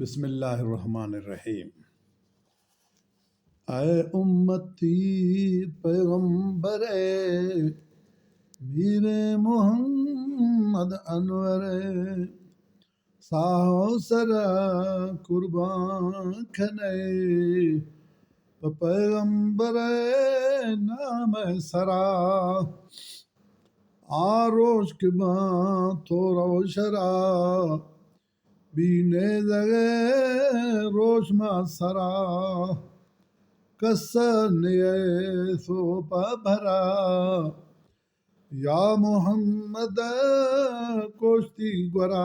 بسم اللہ الرحمن الرحیم۔ اے امتی پیغمبر میر محمد انور ساہو سرا قربان کھنے پیغمبر نام سرا آروش کے بان تو شرا بینے دگے روش ما سرا کسنے سو پا بھرا یا محمد کوشتی گورا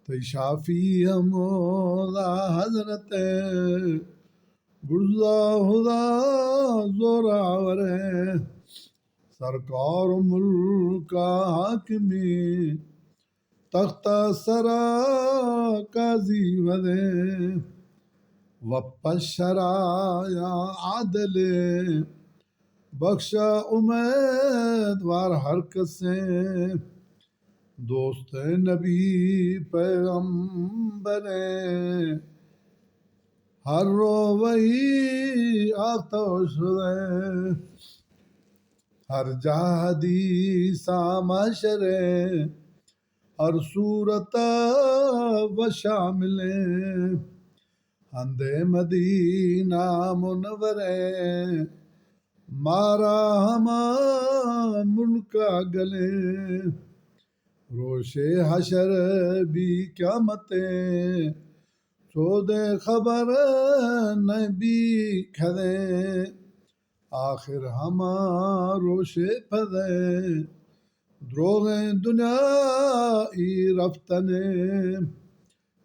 تی شافی ہمودا حضرت برزا خدا زوراور سرکار ملک حاکمی تخت سرا قاضی ودے وپشرا یا عادل بخشا امیدوار ہر کسے دوست نبی پیغمبر ہر رو وہی آتا شدے ہر جہاں حدیث معاشرے ہر صورت و شامل ہندے مدینہ منورے مارا ہما ملک گلے روش حشر بھی قیامتیں چودے خبر نبی کھدے آخر ہما روش پھدے دروغ دنیا ای رفتنے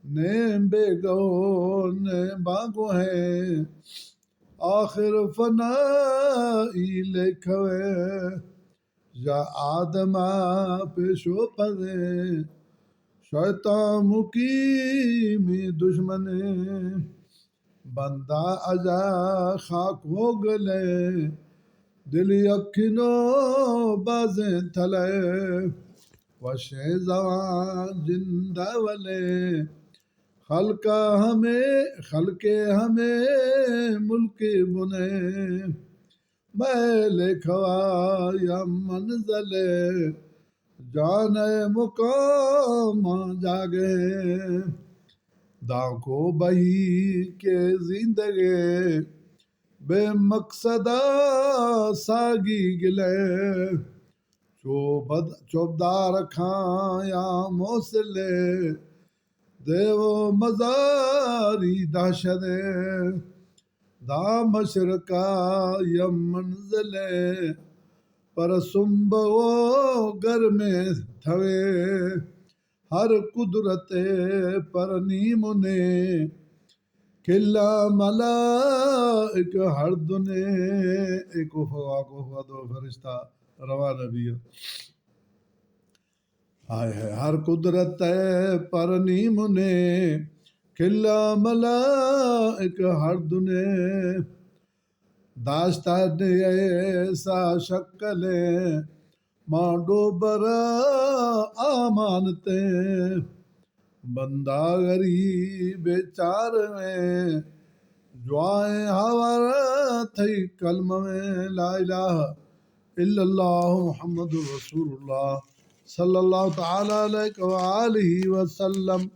نیم بے گو نیم باگو ہے آخر فنا ای لکھوے یا آدم پیشو پدے شیطان مقیمی دشمنے بندہ اجا خاک ہو گلے دلی اکھنو بازیں تھلے وشے زوان جندہ ولے خلقے ہمیں ملک بنے میں لکھوا یا منزلے جانے مقام جاگے داں کو بہی کے زندگی بے مقصدہ ساگی گلے چوبدار کھاں یا موسلے دیو مزاری دہشدے دا مشرقہ یم منزلے پر سنبو گر میں تھوے ہر قدرت پر نیمنے کلا ملائک ہر دنے ایک وفا دو فرشتہ روا نبی ہے ہر قدرت پر نیمنے کلا ملائک ہر دنے داشتہ ایسا شکل مانڈو برا آمانتے بندہ غریب چار میں جوائیں ہوا تھی کلم میں لا الہ الا اللہ محمد رسول اللہ صلی اللہ تعالی علیہ وآلہ وسلم۔